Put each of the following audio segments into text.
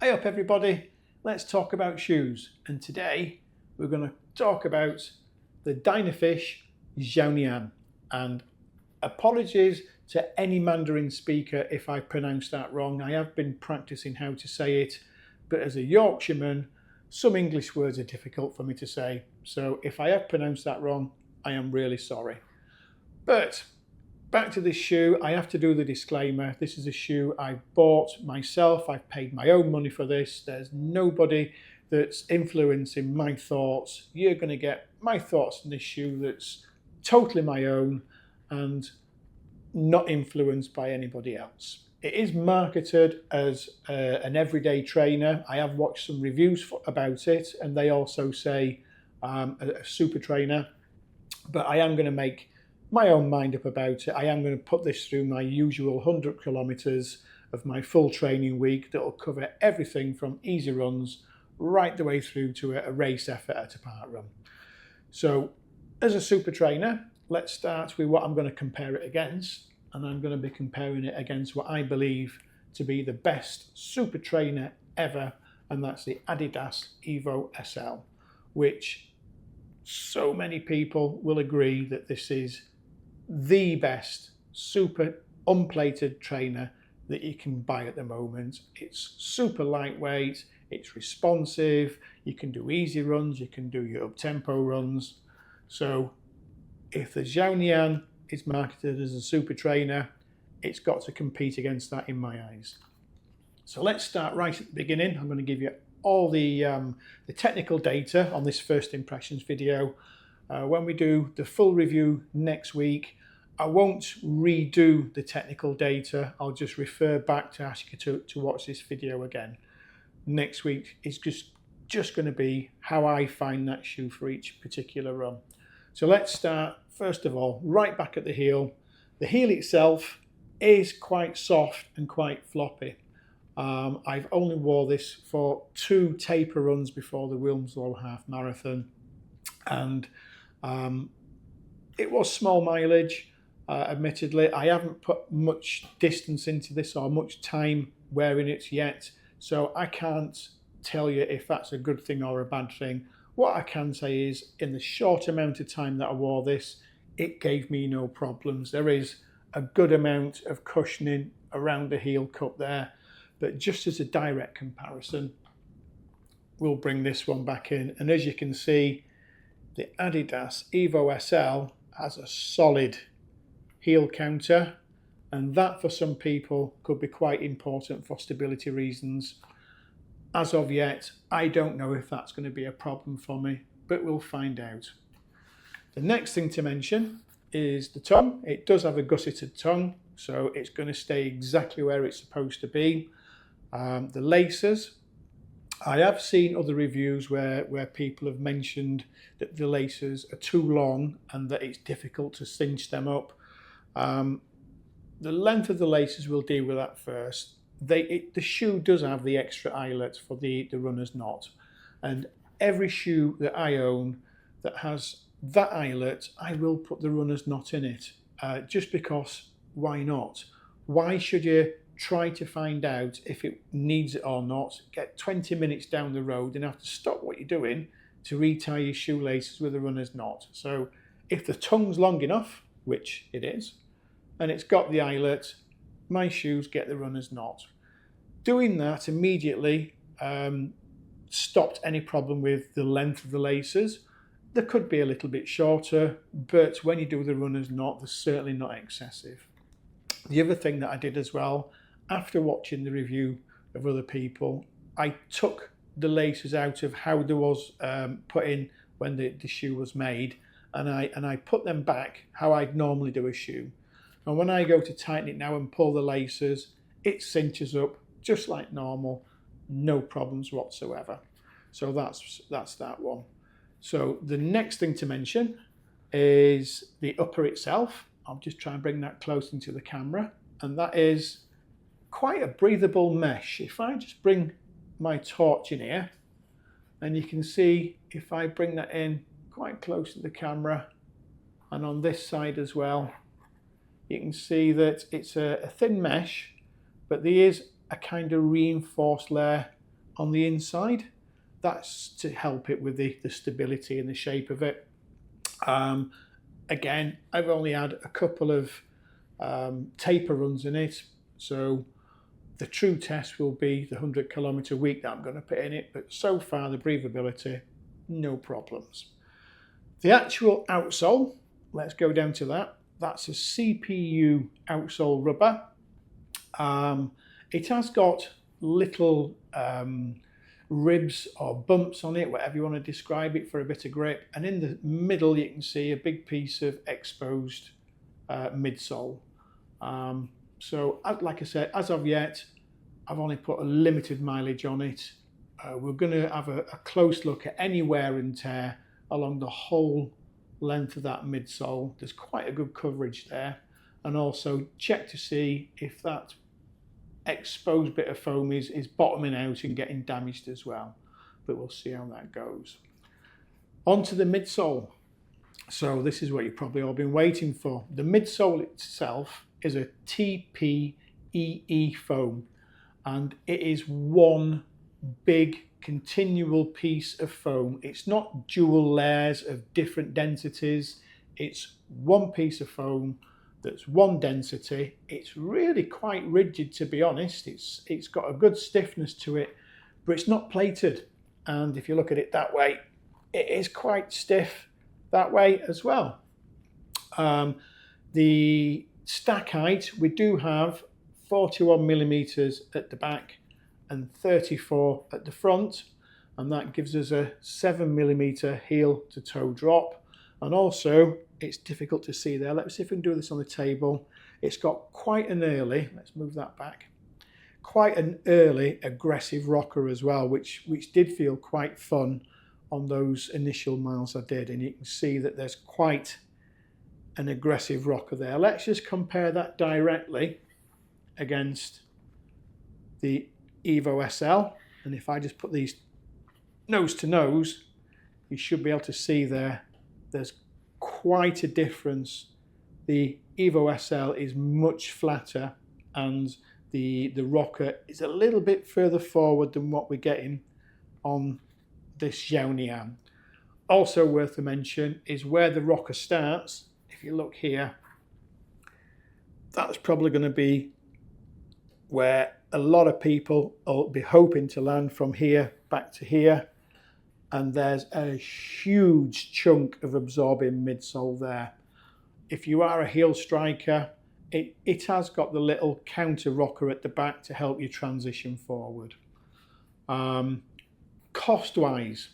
Hey up everybody, let's talk about shoes, and today we're going to talk about the Dynafish Xiaonian. And apologies to any Mandarin speaker if I pronounce that wrong. I have been practicing how to say it, but as a Yorkshireman some English words are difficult for me to say, so if I have pronounced that wrong I am really sorry. But back to this shoe, I have to do the disclaimer. This is a shoe I bought myself. I've paid my own money for this. There's nobody that's influencing my thoughts. You're going to get my thoughts on this shoe that's totally my own and not influenced by anybody else. It is marketed as an everyday trainer. I have watched some reviews about it and they also say a super trainer, but I am going to make my own mind up about it. I am going to put this through my usual 100 kilometers of my full training week that will cover everything from easy runs right the way through to a race effort at a park run. So as a super trainer, let's start with what I'm going to compare it against, and I'm going to be comparing it against what I believe to be the best super trainer ever, and that's the Adidas Evo SL, which so many people will agree that this is the best super unplated trainer that you can buy at the moment. It's super lightweight, it's responsive, you can do easy runs, you can do your up-tempo runs. So if the Xiaonian is marketed as a super trainer, it's got to compete against that in my eyes. So let's start right at the beginning. I'm going to give you all the technical data on this first impressions video. When we do the full review next week, I won't redo the technical data. I'll just refer back to ask you to watch this video again. Next week is just going to be how I find that shoe for each particular run. So let's start, first of all, right back at the heel. The heel itself is quite soft and quite floppy. I've only wore this for 2 taper runs before the Wilmslow half marathon, and it was small mileage. Admittedly, I haven't put much distance into this or much time wearing it yet, so I can't tell you if that's a good thing or a bad thing. What I can say is, in the short amount of time that I wore this, it gave me no problems. There is a good amount of cushioning around the heel cup there, but just as a direct comparison, we'll bring this one back in. And as you can see, the Adidas Evo SL has a solid heel counter, and that for some people could be quite important for stability reasons. As of yet, I don't know if that's going to be a problem for me, but we'll find out. The next thing to mention is the tongue. It does have a gusseted tongue, so it's going to stay exactly where it's supposed to be. The laces, I have seen other reviews where people have mentioned that the laces are too long and that it's difficult to cinch them up. The length of the laces, we'll deal with that first. The shoe does have the extra eyelet for the runner's knot, and every shoe that I own that has that eyelet, I will put the runner's knot in it, just because why not? Why should you try to find out if it needs it or not, get 20 minutes down the road and have to stop what you're doing to retie your shoelaces with a runner's knot? So if the tongue's long enough, which it is, and it's got the eyelet, my shoes get the runner's knot. Doing that immediately stopped any problem with the length of the laces. They could be a little bit shorter, but when you do the runner's knot, they're certainly not excessive. The other thing that I did as well, after watching the review of other people, I took the laces out of how they was put in when the shoe was made, and I put them back how I'd normally do a shoe. And when I go to tighten it now and pull the laces, it cinches up just like normal, no problems whatsoever. So that's that one. So the next thing to mention is the upper itself. I'll just try and bring that close into the camera, and that is quite a breathable mesh. If I just bring my torch in here, and you can see if I bring that in quite close to the camera, and on this side as well, you can see that it's a thin mesh, but there is a kind of reinforced layer on the inside. That's to help it with the stability and the shape of it. Again, I've only had a couple of taper runs in it, so the true test will be the 100 km week that I'm going to put in it, but so far the breathability, no problems. The actual outsole, let's go down to that. That's a CPU outsole rubber. It has got little ribs or bumps on it, whatever you want to describe it, for a bit of grip. And in the middle, you can see a big piece of exposed midsole. So, like I said, as of yet, I've only put a limited mileage on it. We're going to have a close look at any wear and tear along the whole length of that midsole. There's quite a good coverage there, and also check to see if that exposed bit of foam is bottoming out and getting damaged as well, but we'll see how that goes. Onto the midsole. So this is what you've probably all been waiting for. The midsole itself is a TPEE foam, and it is one big continual piece of foam. It's not dual layers of different densities. It's one piece of foam that's one density. It's really quite rigid, to be honest. It's got a good stiffness to it, but it's not plated. And if you look at it that way, it is quite stiff that way as well. The stack height, we do have 41mm at the back and 34 at the front, and that gives us a 7mm heel to toe drop. And also, it's difficult to see there. Let's see if we can do this on the table. It's got quite an early, let's move that back, quite an early aggressive rocker as well, which did feel quite fun on those initial miles I did. And you can see that there's quite an aggressive rocker there. Let's just compare that directly against the Evo SL. And if I just put these nose to nose, you should be able to see there's quite a difference. The Evo SL is much flatter, and the rocker is a little bit further forward than what we're getting on this Xiaonian. Also worth a mention is where the rocker starts. If you look here, that's probably going to be where a lot of people will be hoping to land, from here back to here. And there's a huge chunk of absorbing midsole there. If you are a heel striker, it has got the little counter rocker at the back to help you transition forward. Cost-wise,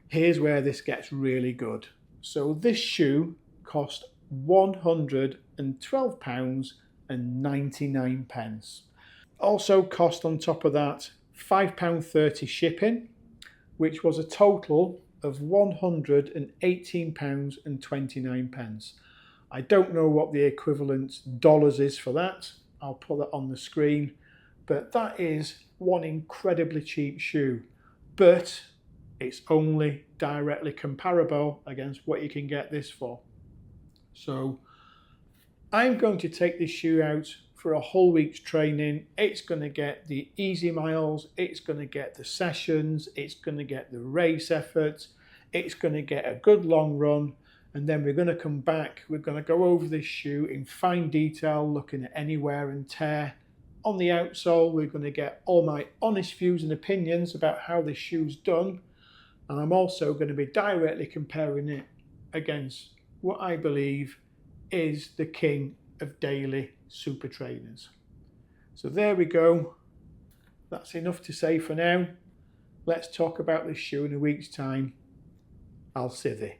here's where this gets really good. So this shoe cost £112.99. Also cost on top of that £5.30 shipping, which was a total of £118.29. I don't know what the equivalent dollars is for that. I'll put that on the screen, but that is one incredibly cheap shoe, but it's only directly comparable against what you can get this for. So I'm going to take this shoe out for a whole week's training. It's going to get the easy miles, it's going to get the sessions, it's going to get the race effort, it's going to get a good long run, and then we're going to come back, we're going to go over this shoe in fine detail, looking at any wear and tear. On the outsole, we're going to get all my honest views and opinions about how this shoe's done, and I'm also going to be directly comparing it against what I believe is the king of daily super trainers. So there we go. That's enough to say for now. Let's talk about this shoe in a week's time. I'll see thee.